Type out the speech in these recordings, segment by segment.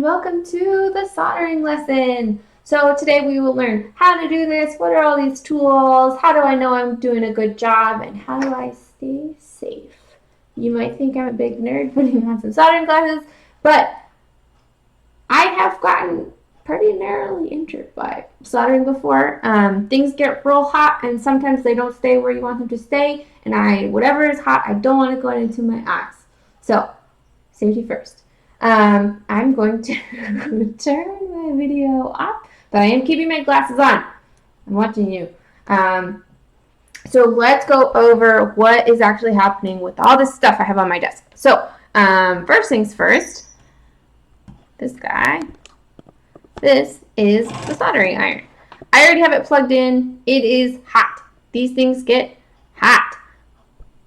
welcome to the soldering lesson. So today we will learn how to do this, what are all these tools, how do I know I'm doing a good job, and how do I stay safe. You might think I'm a big nerd putting on some soldering glasses, but I have gotten pretty narrowly injured by soldering before. Things get real hot and sometimes they don't stay where you want them to stay, and whatever is hot, I don't want to go into my eyes. So, safety first. I'm going to turn my video off, but I am keeping my glasses on. I'm watching you. So let's go over what is actually happening with all this stuff I have on my desk. So first things first, this guy, this is the soldering iron. I already have it plugged in. It is hot. These things get hot.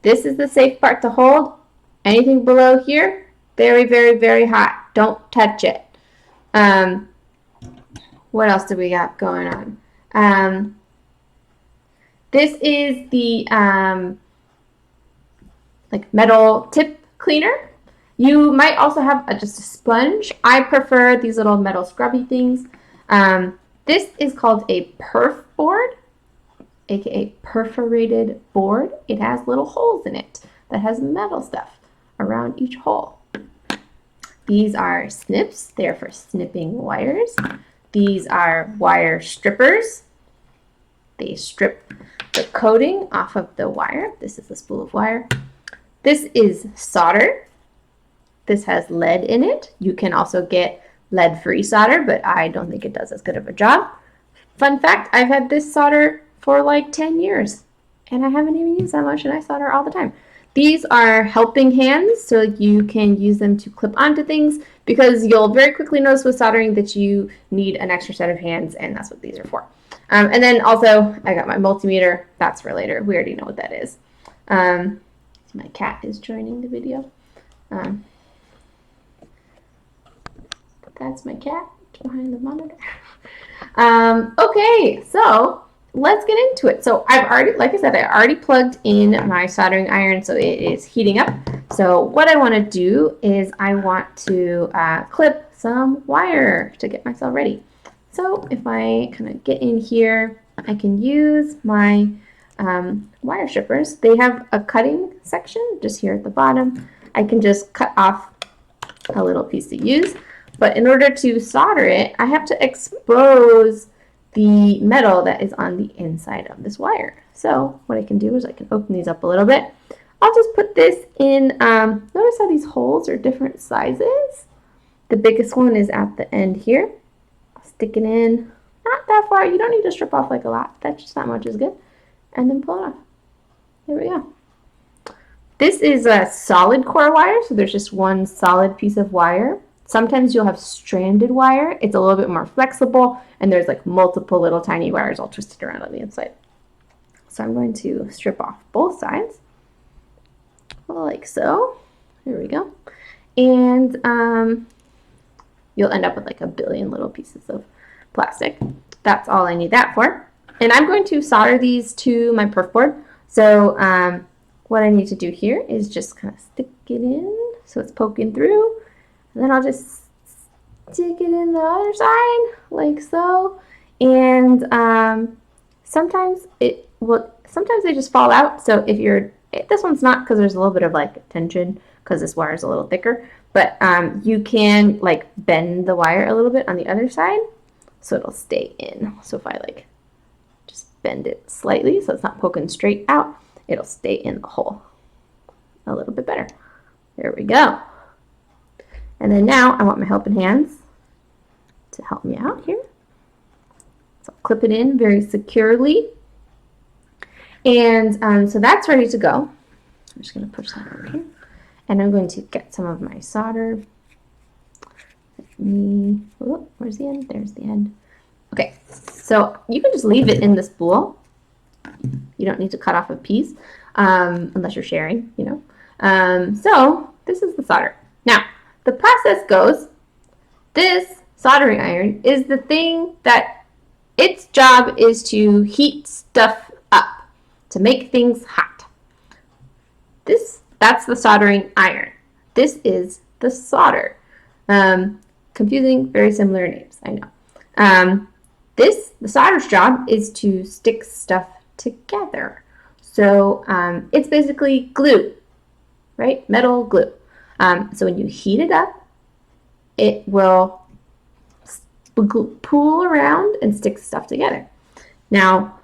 This is the safe part to hold. Anything below here, very, very, very hot. Don't touch it. What else do we got going on? This is the like metal tip cleaner. You might also have just a sponge. I prefer these little metal scrubby things. This is called a perf board, aka perforated board. It has little holes in it that has metal stuff around each hole. These are snips. They're for snipping wires. These are wire strippers. They strip the coating off of the wire. This is a spool of wire. This is solder. This has lead in it. You can also get lead-free solder, but I don't think it does as good of a job. Fun fact, I've had this solder for like 10 years, and I haven't even used that much, and I solder all the time. These are helping hands, so you can use them to clip onto things, because you'll very quickly notice with soldering that you need an extra set of hands, and that's what these are for. And then also, I got my multimeter. That's for later. We already know what that is. My cat is joining the video. That's my cat behind the monitor. Okay, so let's get into it. So I've already, like I said, I already plugged in my soldering iron, so it is heating up. So what I want to do is I want to clip some wire to get myself ready. So if I kind of get in here, I can use my wire strippers. They have a cutting section just here at the bottom. I can just cut off a little piece to use. But in order to solder it, I have to expose the metal that is on the inside of this wire. So what I can do is I can open these up a little bit. I'll just put this in, notice how these holes are different sizes? The biggest one is at the end here. I'll stick it in, not that far. You don't need to strip off like a lot. That's just not much is good. And then pull it off. There we go. This is a solid core wire, so there's just one solid piece of wire. Sometimes you'll have stranded wire. It's a little bit more flexible, and there's like multiple little tiny wires all twisted around on the inside. So I'm going to strip off both sides, like so. There we go. And you'll end up with like a billion little pieces of plastic. That's all I need that for. And I'm going to solder these to my perf board. So what I need to do here is just kind of stick it in so it's poking through. And then I'll just stick it in the other side, like so. And sometimes they just fall out. So this one's not, because there's a little bit of like tension because this wire is a little thicker. But you can like bend the wire a little bit on the other side so it'll stay in. So if I like just bend it slightly so it's not poking straight out, it'll stay in the hole a little bit better. There we go. And then now I want my helping hands to help me out here. So I'll clip it in very securely. And so that's ready to go. I'm just going to push that over here. And I'm going to get some of my solder. Where's the end? There's the end. Okay, so you can just leave it in the spool. You don't need to cut off a piece unless you're sharing, you know. So this is the solder. Now, the process goes, this soldering iron is the thing that its job is to heat stuff up, to make things hot. That's the soldering iron. This is the solder. confusing, very similar names, I know. The solder's job is to stick stuff together. So it's basically glue, right? Metal glue. So when you heat it up, it will pool around and stick stuff together. Now,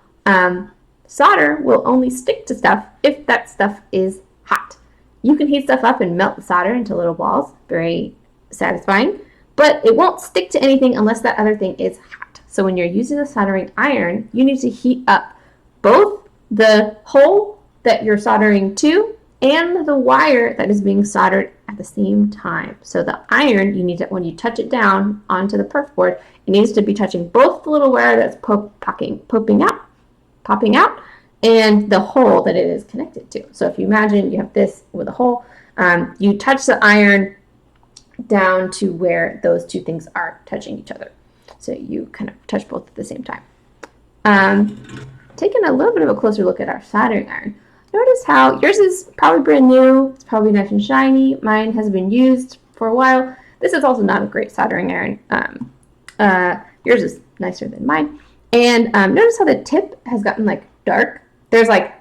solder will only stick to stuff if that stuff is hot. You can heat stuff up and melt the solder into little balls, very satisfying, but it won't stick to anything unless that other thing is hot. So when you're using a soldering iron, you need to heat up both the hole that you're soldering to and the wire that is being soldered at the same time. So the iron, you need to, when you touch it down onto the perf board, it needs to be touching both the little wire that's popping out, and the hole that it is connected to. So if you imagine you have this with a hole, you touch the iron down to where those two things are touching each other. So you kind of touch both at the same time. Taking a little bit of a closer look at our soldering iron. Notice how yours is probably brand new. It's probably nice and shiny. Mine has been used for a while. This is also not a great soldering iron. Yours is nicer than mine. And notice how the tip has gotten like dark. There's like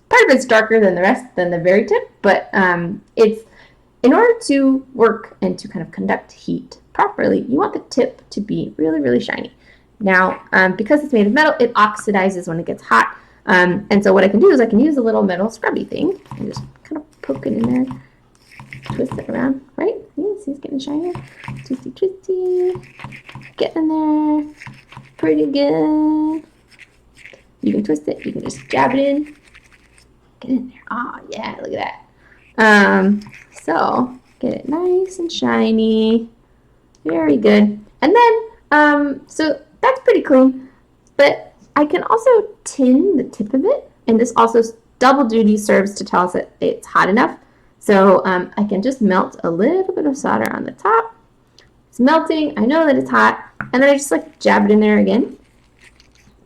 part of it's darker than the rest, than the very tip, but it's in order to work and to kind of conduct heat properly, you want the tip to be really, really shiny. Now, because it's made of metal, it oxidizes when it gets hot. And so what I can do is I can use a little metal scrubby thing and just kind of poke it in there, twist it around, right? See, it's getting shinier. Twisty, twisty. Getting there. Pretty good. You can twist it. You can just jab it in. Get in there. Oh, yeah, look at that. So, get it nice and shiny. Very good. And then, so that's pretty clean. But I can also tin the tip of it. And this also double duty serves to tell us that it's hot enough. So I can just melt a little bit of solder on the top. It's melting. I know that it's hot. And then I just like jab it in there again.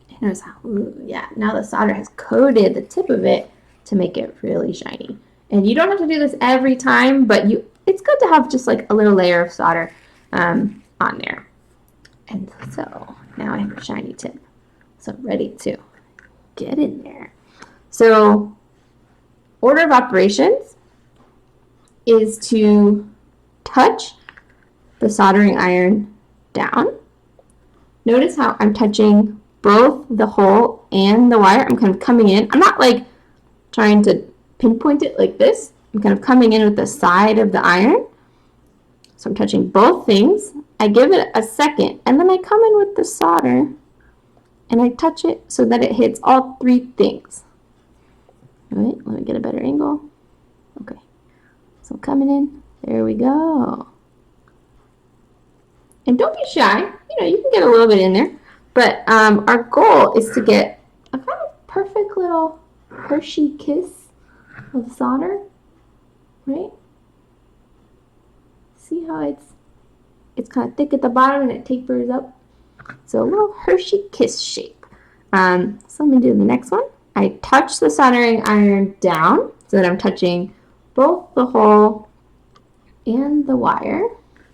And notice how, ooh, yeah, now the solder has coated the tip of it to make it really shiny. And you don't have to do this every time, but it's good to have just like a little layer of solder on there. And so now I have a shiny tip. So I'm ready to get in there. So order of operations is to touch the soldering iron down. Notice how I'm touching both the hole and the wire. I'm kind of coming in. I'm not like trying to pinpoint it like this. I'm kind of coming in with the side of the iron. So I'm touching both things. I give it a second, and then I come in with the solder, and I touch it so that it hits all three things. All right, let me get a better angle. Okay, so coming in, there we go. And don't be shy, you can get a little bit in there, but our goal is to get a kind of perfect little Hershey kiss of solder, right? See how it's kind of thick at the bottom and it tapers up. So a little Hershey kiss shape. So let me do the next one. I touch the soldering iron down so that I'm touching both the hole and the wire.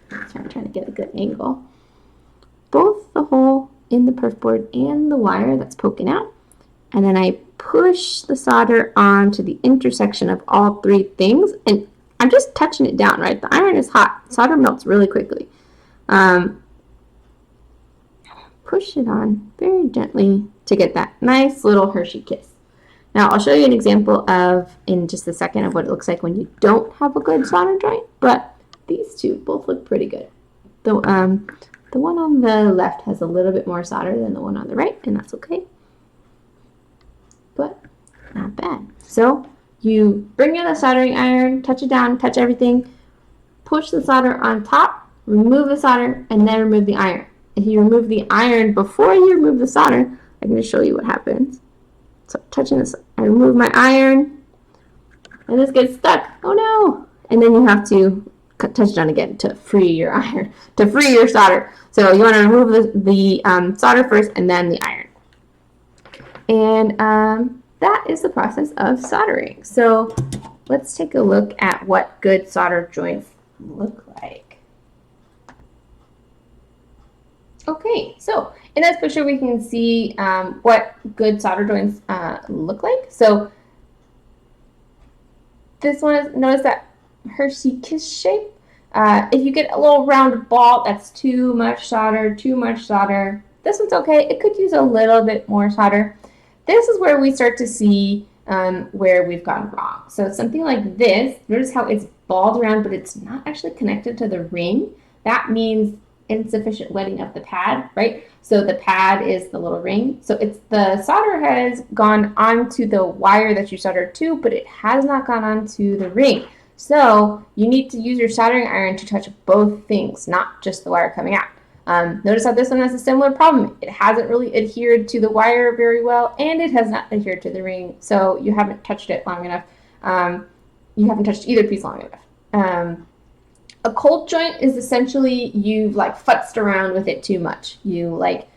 So I'm trying to get a good angle. Both the hole in the perf board and the wire that's poking out. And then I push the solder onto the intersection of all three things. And I'm just touching it down, right? The iron is hot. Solder melts really quickly. Push it on very gently to get that nice little Hershey kiss. Now I'll show you an example in just a second of what it looks like when you don't have a good solder joint, but these two both look pretty good. The one on the left has a little bit more solder than the one on the right, and that's okay. But not bad. So you bring in the soldering iron, touch it down, touch everything, push the solder on top, remove the solder, and then remove the iron. If you remove the iron before you remove the solder, I'm going to show you what happens. So touching this, I remove my iron, and this gets stuck. Oh no! And then you have to touch it on again to free your iron, to free your solder. So you want to remove the solder first and then the iron. And that is the process of soldering. So let's take a look at what good solder joints look like. Okay, so in this picture we can see what good solder joints look like. So this one is, notice that Hershey kiss shape. If you get a little round ball, that's too much solder, too much solder. This one's okay. It could use a little bit more solder. This is where we start to see where we've gone wrong. So something like this, notice how it's balled around, but it's not actually connected to the ring. That means insufficient wetting of the pad, right? So the pad is the little ring. So it's the solder has gone onto the wire that you soldered to, but it has not gone onto the ring. So you need to use your soldering iron to touch both things, not just the wire coming out. Notice how this one has a similar problem. It hasn't really adhered to the wire very well, and it has not adhered to the ring, so you haven't touched it long enough. You haven't touched either piece long enough. A cold joint is essentially you've like futzed around with it too much. You like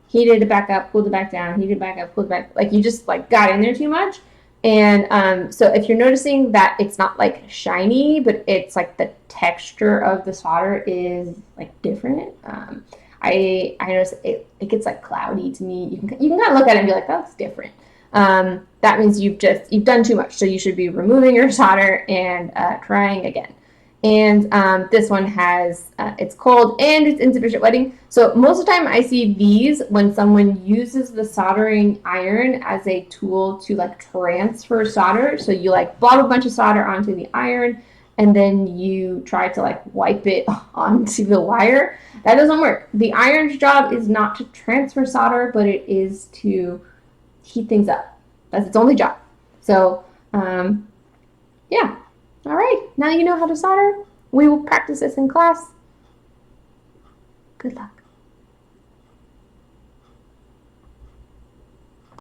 heated it back up, pulled it back down, heated it back up, pulled it back. Like you just like got in there too much. And so if you're noticing that it's not like shiny, but it's like the texture of the solder is like different. I notice it gets like cloudy to me. You can kind of look at it and be like, oh, that's different. That means you've done too much. So you should be removing your solder and trying again. And this one has, it's cold and it's insufficient wetting. So most of the time I see these when someone uses the soldering iron as a tool to like transfer solder. So you like blob a bunch of solder onto the iron and then you try to like wipe it onto the wire. That doesn't work. The iron's job is not to transfer solder, but it is to heat things up. That's its only job. So yeah. All right, now you know how to solder. We will practice this in class. Good luck.